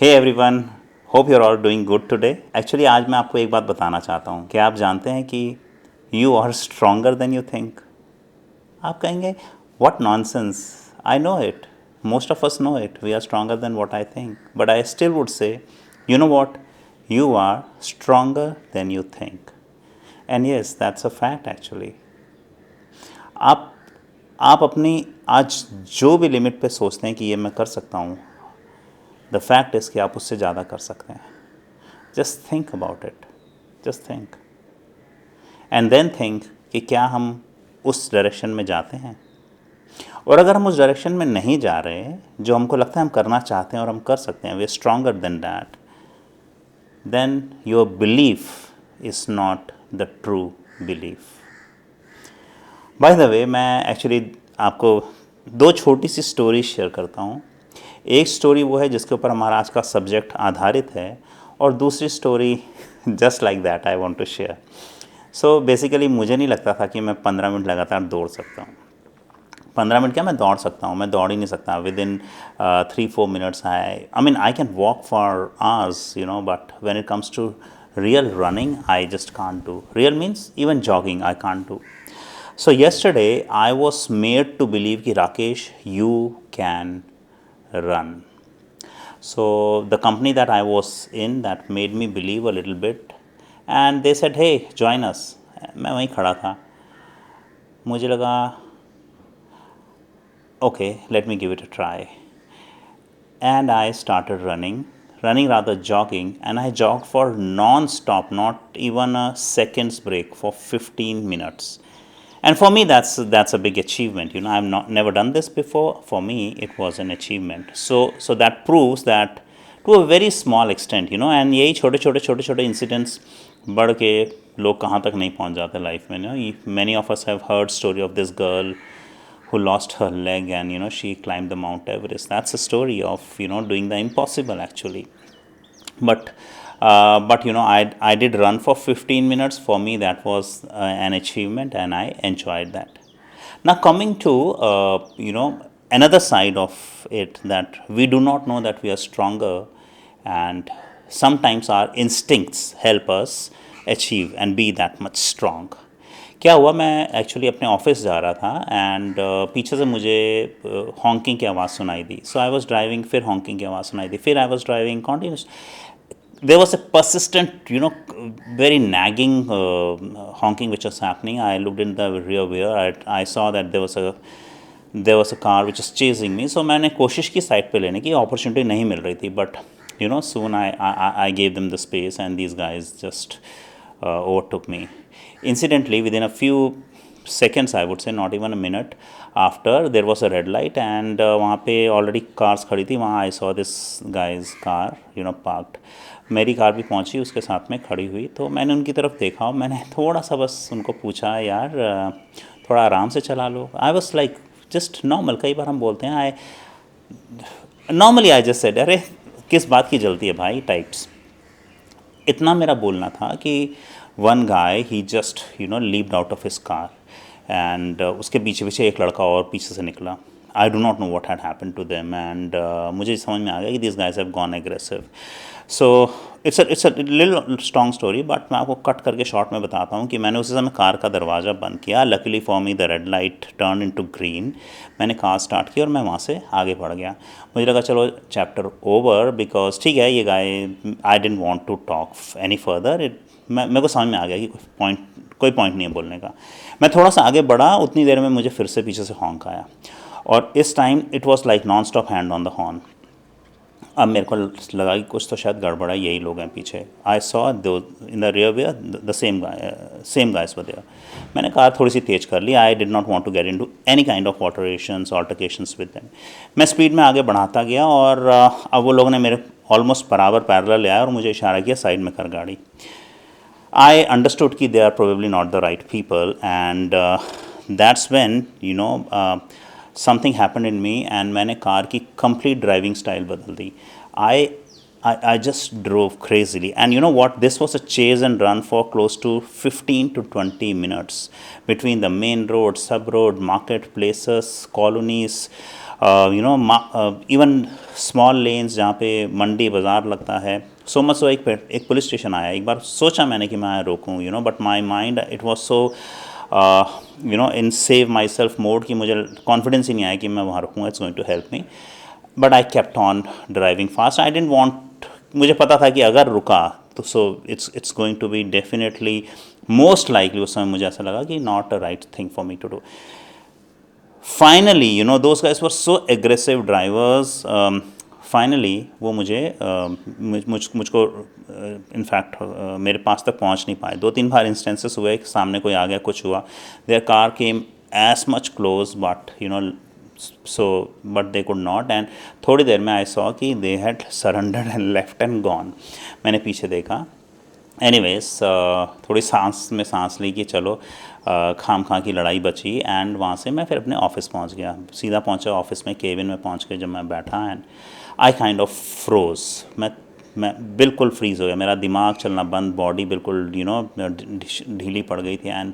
Hey everyone, hope you are all doing good today. Actually आज मैं आपको एक बात बताना चाहता हूँ कि आप जानते हैं कि you are stronger than you think. आप कहेंगे what nonsense, I know it, most of us know it, we are stronger than what I think, but I still would say you know what, you are stronger than you think. And yes, that's a fact actually. आप आप अपनी आज जो भी limit पे सोचते हैं कि ये मैं कर सकता हूँ, द फैक्ट इज़ कि आप उससे ज़्यादा कर सकते हैं। Just think about it, just think and then think कि क्या हम उस डायरेक्शन में जाते हैं। और अगर हम उस डायरेक्शन में नहीं जा रहे जो हमको लगता है हम करना चाहते हैं और हम कर सकते हैं, we are stronger than that, then your belief is not the true belief. By the way, मैं एक्चुअली आपको दो छोटी सी स्टोरी शेयर करता हूँ। एक स्टोरी वो है जिसके ऊपर हमारा आज का सब्जेक्ट आधारित है, और दूसरी story just like that I want to share. So basically मुझे नहीं लगता था कि मैं 15 मिनट लगातार दौड़ सकता हूँ। 15 मिनट क्या, मैं दौड़ सकता हूँ, मैं दौड़ ही नहीं सकता। Within 3-4 minutes I mean I can walk for hours, but when it comes to real running, I just can't do. Real means even jogging I can't do. So yesterday I was made to believe कि Rakesh, you can run. So the company that I was in, that made me believe a little bit, and they said, hey, join us. मैं वहीं खड़ा था, मुझे लगा okay, let me give it a try. And I started running rather jogging, and I jogged for non-stop, not even a second's break, for 15 minutes. And for me, that's a big achievement. I've never done this before. For me, it was an achievement. So that proves that to a very small extent, and यही छोटे छोटे छोटे छोटे incidents बढ़ के लोग कहाँ तक नहीं पहुँच जाते लाइफ में। Many of us have heard story of this girl who lost her leg, and she climbed the Mount Everest. That's a story of doing the impossible actually. But I did run for 15 minutes. For me, that was an achievement, and I enjoyed that. Now coming to another side of it, that we do not know that we are stronger, and sometimes our instincts help us achieve and be that much strong. क्या हुआ, मैं actually अपने office जा रहा था, and पीछे से मुझे हॉन्किंग की आवाज़ सुनाई दी। सो आई वॉज ड्राइविंग, फिर हॉन्किंग की आवाज़ सुनाई दी, फिर I was driving continuous. there was a persistent, very nagging honking which was happening. I looked in the rear view. I saw that there was a car which was chasing me. So मैंने कोशिश की side पे लेने की, opportunity नहीं मिल रही थी, but soon I gave them the space, and these guys just overtook me. Incidentally, within a few seconds, I would say, not even a minute after, there was a red light, and वहाँ पे already cars खड़ी थी। वहाँ I saw this guy's car parked. मेरी car भी पहुंची, उसके साथ में खड़ी हुई। तो मैंने उनकी तरफ देखा और मैंने थोड़ा सा बस उनको पूछा, यार थोड़ा आराम से चला लो। I was like just normal, कई बार हम बोलते हैं आई जस्ट सेड, अरे किस बात की जल्दी है भाई टाइप्स। इतना मेरा बोलना था कि one guy he just leaved out of his car, and उसके पीछे पीछे एक लड़का और पीछे से निकला। I do not know what had happen to them, and मुझे समझ में आ गया कि this guys have gone aggressive. So it's a little strong story, but मैं आपको कट करके शॉर्ट में बताता हूँ कि मैंने उसी समय कार का दरवाज़ा बंद किया। Luckily for me the red light turn into green. मैंने कार स्टार्ट की और मैं वहाँ से आगे बढ़ गया। मुझे लगा चलो चैप्टर ओवर, बिकॉज ठीक है, ये guy, I don't want to talk any further. मेरे को समझ में आ गया कि कोई पॉइंट नहीं है बोलने का। मैं थोड़ा सा आगे बढ़ा, उतनी देर में मुझे फिर से पीछे से हॉन्क आया, और इस time it was like non stop hand on the horn. अब मेरे को लगा कि कुछ तो शायद गड़बड़ है, यही लोग हैं पीछे। I saw though in the rear way the same guys were there. मैंने कार थोड़ी सी तेज़ कर ली। I did not want to get into any kind of alterations with them. मैं स्पीड में आगे बढ़ाता गया, और अब वो लोगों ने मेरे ऑलमोस्ट बराबर पैरेलल ले आया और मुझे इशारा किया साइड में कर गाड़ी। I understood कि they are probably not the right people, and that's when something happened in me, and मैंने कार की complete driving style बदल दी। I just drove crazily, and you know what? This was a chase and run for close to 15 to 20 minutes between the main road, sub road, marketplaces, colonies, even small lens जहाँ पे मंडी बाज़ार लगता है, so much so एक police station आया, एक बार सोचा मैंने कि मैं रोकूं, but my mind it was so in save myself mode कि मुझे कॉन्फिडेंस ही नहीं आया कि मैं वहाँ रुकूँगा, it's going to help me, but I kept on driving fast. I don't want, मुझे पता था कि अगर रुका तो so it's going to be definitely most likely, उस समय मुझे ऐसा लगा कि not a right thing for me to do. Finally those guys were so aggressive drivers, finally वो मुझको इनफैक्ट मेरे पास तक पहुंच नहीं पाए। 2-3 बार इंस्टेंसेस हुए, सामने कोई आ गया, कुछ हुआ, their car came as much close but but they could not, and थोड़ी देर में आई सॉ कि they had surrendered and left and gone. मैंने पीछे देखा, एनीवेज थोड़ी सांस ली कि चलो खाम खा की लड़ाई बची, एंड वहाँ से मैं फिर अपने ऑफिस पहुँच गया, सीधा पहुँचा ऑफिस में, केबिन में पहुँच के जब मैं बैठा, and I kind of froze, मैं बिल्कुल फ्रीज़ हो गया, मेरा दिमाग चलना बंद, बॉडी बिल्कुल ढीली पड़ गई थी, and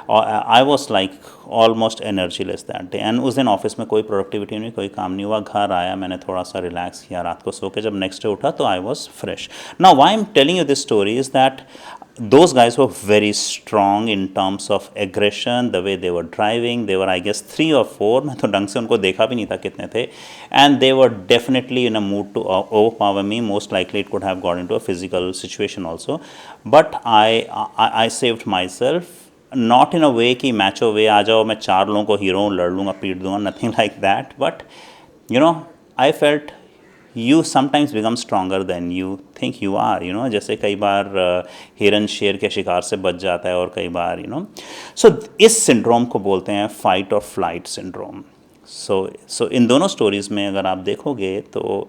I was like almost energyless that day. And उस दिन ऑफिस में कोई प्रोडक्टिविटी नहीं, कोई काम नहीं हुआ। घर आया, मैंने थोड़ा सा रिलैक्स किया, रात को सो के जब नेक्स्ट डे उठा तो I was fresh. Now why I am telling you this story is that those guys were very strong in terms of aggression, the way they were driving. They were, I guess, 3 or 4, मैं तो ढंग से उनको देखा भी नहीं था कितने थे, and they were definitely in a mood to overpower me. Most likely it could have got into a physical situation also, but I saved myself, not in a way कि macho way आ जाओ मैं 4 लोगों को hero लड़ लूँगा, पीट दूँगा, nothing like that, but I felt you sometimes become stronger than you think you are, जैसे कई बार हिरन शेर के शिकार से बच जाता है, और कई बार सो इस सिंड्रोम को बोलते हैं फाइट और फ्लाइट सिंड्रोम। सो इन दोनों स्टोरीज़ में अगर आप देखोगे तो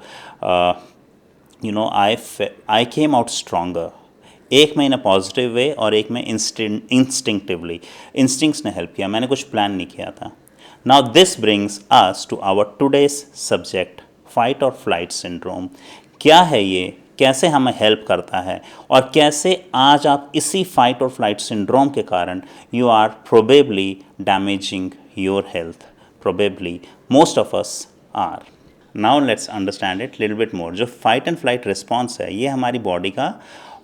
आई केम आउट स्ट्रोंगर, एक में इन अ पॉजिटिव वे और एक में इंस्टिंक्टिवली। इंस्टिंक्ट्स ने हेल्प किया, मैंने कुछ प्लान नहीं किया था। Now this brings us to our today's subject, fight और फ्लाइट सिंड्रोम। क्या है ये, कैसे हमें हेल्प करता है, और कैसे आज आप इसी फाइट और फ्लाइट सिंड्रोम के कारण you are probably damaging your health, probably most of us are. Now let's understand it little bit more. जो फाइट एंड फ्लाइट रिस्पॉन्स है, ये हमारी बॉडी का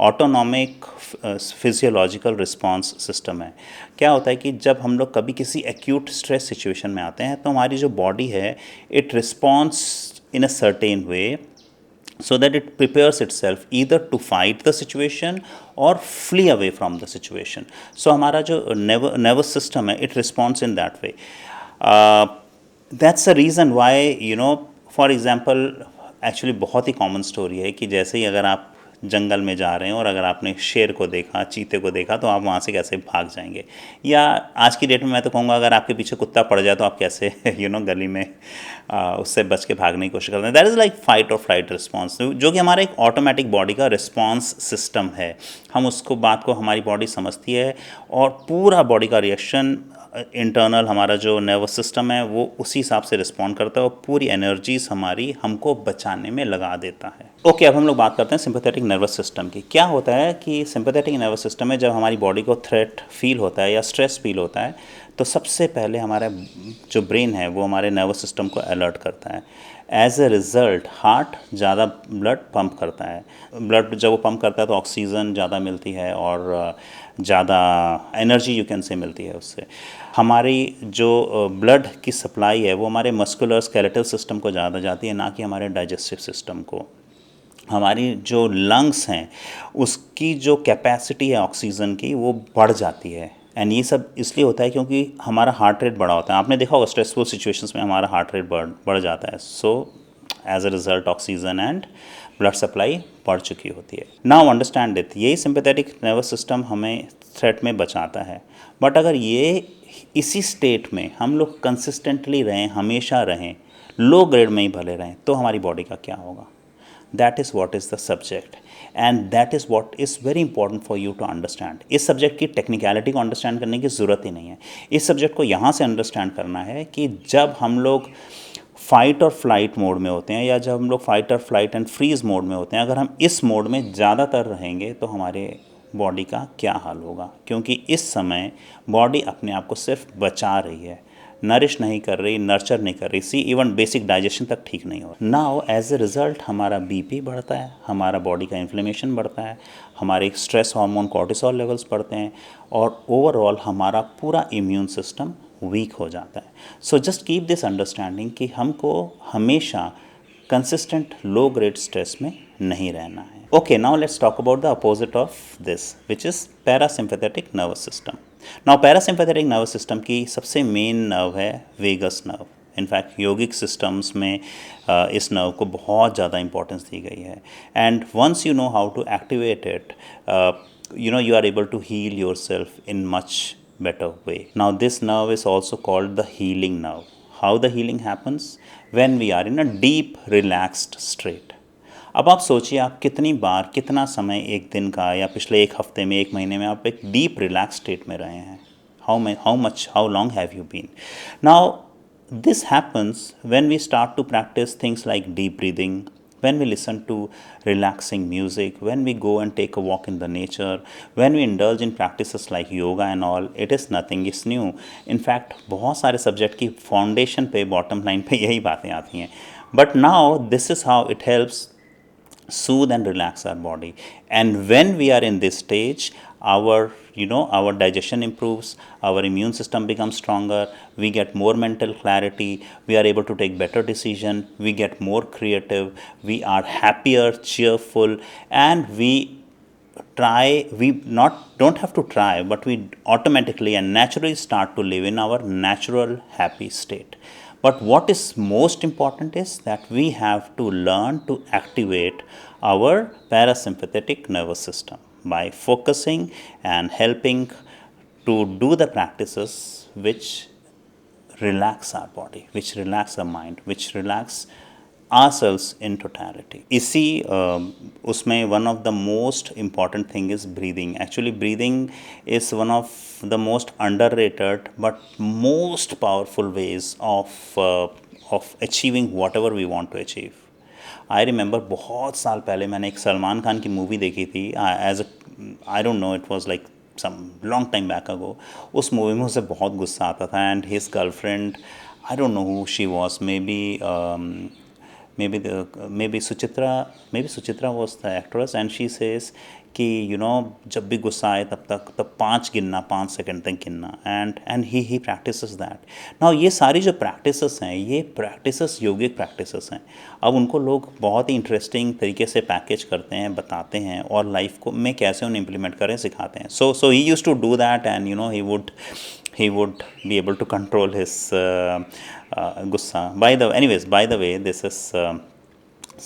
ऑटोनॉमिक फिजियोलॉजिकल रिस्पॉन्स सिस्टम है। क्या होता है कि जब हम लोग कभी किसी एक्यूट स्ट्रेस सिचुएशन में आते हैं तो हमारी जो बॉडी है it responds in a certain way so that it prepares itself either to fight the situation or flee away from the situation. So हमारा जो nervous system है it responds in that way. That's the reason why for example actually बहुत ही common story है कि जैसे ही अगर आप जंगल में जा रहे हैं और अगर आपने शेर को देखा, चीते को देखा, तो आप वहाँ से कैसे भाग जाएंगे, या आज की डेट में मैं तो कहूँगा अगर आपके पीछे कुत्ता पड़ जाए तो आप कैसे गली में उससे बच के भागने की कोशिश करते हैं। दैट इज़ लाइक फाइट और फ्लाइट रिस्पॉन्स, जो कि हमारा एक ऑटोमेटिक बॉडी का रिस्पॉन्स सिस्टम है। हम उसको बात को हमारी बॉडी समझती है और पूरा बॉडी का रिएक्शन इंटरनल हमारा जो नर्वस सिस्टम है वो उसी हिसाब से रिस्पॉन्ड करता है और पूरी एनर्जीज हमारी हमको बचाने में लगा देता है। ओके, अब हम लोग बात करते हैं सिंपैथेटिक नर्वस सिस्टम की। क्या होता है कि सिंपैथेटिक नर्वस सिस्टम में जब हमारी बॉडी को थ्रेट फील होता है या स्ट्रेस फील होता है तो सबसे पहले हमारा जो ब्रेन है वो हमारे नर्वस सिस्टम को अलर्ट करता है। एज ए रिज़ल्ट हार्ट ज़्यादा ब्लड पंप करता है। ब्लड जब वो पंप करता है तो ऑक्सीजन ज़्यादा मिलती है और ज़्यादा एनर्जी यू कैन से मिलती है उससे। हमारी जो ब्लड की सप्लाई है वो हमारे मस्कुलर स्केलेटल सिस्टम को ज़्यादा जाती है, ना कि हमारे डाइजेस्टिव सिस्टम को। हमारी जो लंग्स हैं उसकी जो कैपेसिटी है ऑक्सीजन की वो बढ़ जाती है। एंड ये सब इसलिए होता है क्योंकि हमारा हार्ट रेट बढ़ा होता है। आपने देखा होगा स्ट्रेसफुल सिचुएशंस में हमारा हार्ट रेट बढ़ जाता है। So as a result oxygen and blood supply बढ़ चुकी होती है। नाउ अंडरस्टैंड इट, यही सिंपैथेटिक नर्वस सिस्टम हमें थ्रेट में बचाता है। बट अगर ये इसी स्टेट में हम लोग कंसिस्टेंटली रहें, हमेशा रहें, लो ग्रेड में ही भले रहें, तो हमारी बॉडी का क्या होगा? That is what is the subject and that is what is very important for you to understand. इस सब्जेक्ट की टेक्निकलिटी को अंडरस्टैंड करने की ज़रूरत ही नहीं है। इस सब्जेक्ट को यहाँ से अंडरस्टैंड करना है कि जब हम लोग फाइट और फ्लाइट मोड में होते हैं या जब हम लोग फाइट और फ्लाइट एंड फ्रीज मोड में होते हैं, अगर हम इस मोड में ज़्यादातर रहेंगे तो हमारे बॉडी का क्या हाल होगा, क्योंकि इस समय बॉडी अपने आप को सिर्फ बचा रही है, नरिश नहीं कर रही, नर्चर नहीं कर रही, सी इवन बेसिक डाइजेशन तक ठीक नहीं हो। नाउ एज ए रिजल्ट हमारा बीपी बढ़ता है, हमारा बॉडी का इन्फ्लेमेशन बढ़ता है, हमारे स्ट्रेस हार्मोन कॉर्टिसोल लेवल्स बढ़ते हैं, और ओवरऑल हमारा पूरा इम्यून सिस्टम वीक हो जाता है। So just keep this understanding कि हमको हमेशा कंसिस्टेंट लो ग्रेड स्ट्रेस में नहीं रहना है। Okay, now let's talk about the opposite of this, which is parasympathetic nervous system. Now parasympathetic nervous system की सबसे मेन नर्व है वेगस नर्व। इनफैक्ट योगिक सिस्टम्स में इस नर्व को बहुत ज़्यादा इंपॉर्टेंस दी गई है, and once you know how to activate it, you are able to heal yourself in much better way. Now this nerve is also called the healing nerve. How the healing happens? When we are in a deep relaxed state. अब आप सोचिए, आप कितनी बार, कितना समय एक दिन का या पिछले एक हफ्ते में, एक महीने में आप एक डीप रिलैक्स स्टेट में रहे हैं? How long have you been? Now this happens when we start to practice things like deep breathing, when we listen to relaxing music, when we go and take a walk in the nature, when we indulge in practices like yoga and all. It is nothing is new. In fact बहुत सारे subject की foundation पे, bottom line पे यही बातें आती हैं. But now this is how it helps soothe and relax our body. And when we are in this stage, our digestion improves, our immune system becomes stronger, we get more mental clarity, we are able to take better decision, we get more creative, we are happier, cheerful, and we not don't have to try, but we automatically and naturally start to live in our natural happy state. But what is most important is that we have to learn to activate our parasympathetic nervous system by focusing and helping to do the practices which relax our body, which relax our mind, which relax ourselves in totality. इसी उसमें one of the most important thing is breathing. Actually breathing is one of the most underrated but most powerful ways of achieving whatever we want to achieve. I remember बहुत साल पहले मैंने एक सलमान खान की movie देखी थी, as I don't know, it was like some long time back ago. उस movie में उसे बहुत गुस्सा आता था, and his girlfriend, I don't know who she was, maybe Suchitra was the actress, and she says कि जब भी गुस्सा आए तब 5 गिनना, 5 सेकंड तक गिनना, and he practices that. Now ये सारी जो प्रैक्टिसेस हैं, ये प्रैक्टिसेस योगिक प्रैक्टिसेस हैं. अब उनको लोग बहुत ही इंटरेस्टिंग तरीके से पैकेज करते हैं, बताते हैं, और लाइफ को में कैसे उन्हें इम्प्लीमेंट करें सिखाते हैं. So he used to do that, and he would be able to control his gussa. By the way, this is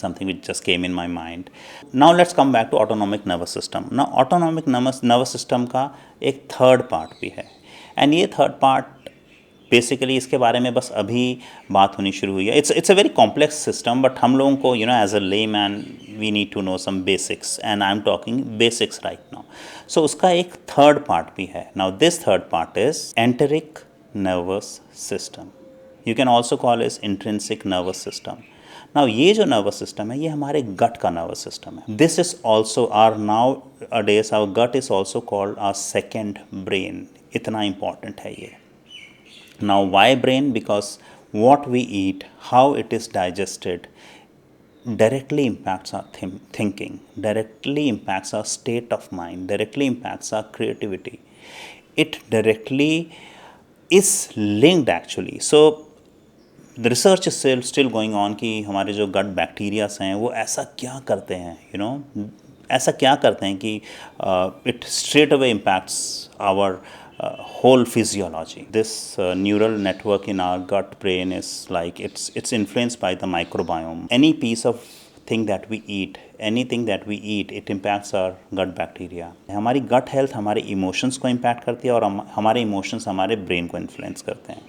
something which just came in my mind. Now let's come back to autonomic nervous system. Now autonomic nervous system का एक third part भी है, and ये third part basically इसके बारे में बस अभी बात होनी शुरू हुई है. It's a very complex system, but हम लोगों को as a layman we need to know some basics, and I am talking basics right now. So उसका एक थर्ड पार्ट भी है. Now this third part is enteric nervous system. You can also call is intrinsic nervous system. Now ये जो nervous system है, ये हमारे gut का नर्वस सिस्टम है. This is also are now days our gut is also called our second brain. इतना important है ये. Now why brain? Because what we eat, how it is digested, directly impacts our thinking, directly impacts our state of mind, directly impacts our creativity. It directly is linked actually. So the research is still going on कि हमारे जो gut bacteria हैं वो ऐसा क्या करते हैं, ऐसा क्या करते हैं कि it straight away impacts our whole physiology. This neural network in our gut brain is like it's influenced by the microbiome. Any piece of thing that we eat, anything that we eat, it impacts our gut bacteria. हमारी gut health हमारे emotions को impact करती है, और हमारे emotions हमारे brain को influence करते हैं.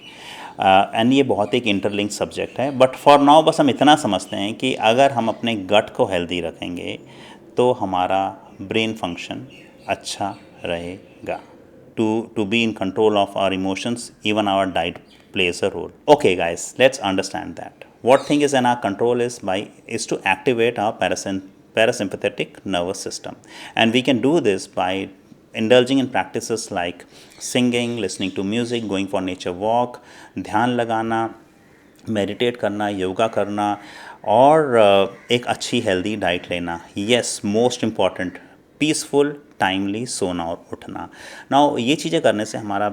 एंड ये बहुत एक इंटरलिंक सब्जेक्ट है, बट फॉर नाउ बस हम इतना समझते हैं कि अगर हम अपने गट को हेल्दी रखेंगे तो हमारा ब्रेन फंक्शन अच्छा रहेगा. To be in control of our emotions, even our diet plays a role. Okay guys, let's understand that. What thing is in our control is to activate our parasympathetic nervous system, and we can do this by indulging in practices like singing, listening to music, going for nature walk, ध्यान लगाना, meditate करना, योगा करना और एक अच्छी healthy diet लेना. Yes, most important, peaceful timely सोना और उठना. नाउ ये चीज़ें करने से हमारा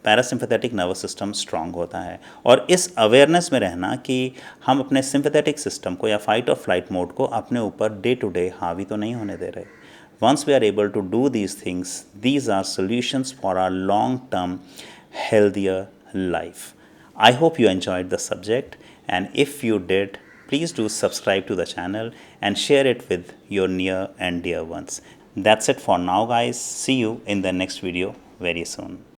पैरासिम्पैथेटिक नर्वस सिस्टम स्ट्रांग होता है. और इस अवेयरनेस में रहना कि हम अपने सिंपैथेटिक सिस्टम को या फाइट और फ्लाइट मोड को अपने ऊपर डे टू डे हावी तो नहीं होने दे रहे. Once we are able to do these things, these are solutions for our long-term healthier life. I hope you enjoyed the subject, and if you did, please do subscribe to the channel and share it with your near and dear ones. That's it for now, guys. See you in the next video very soon.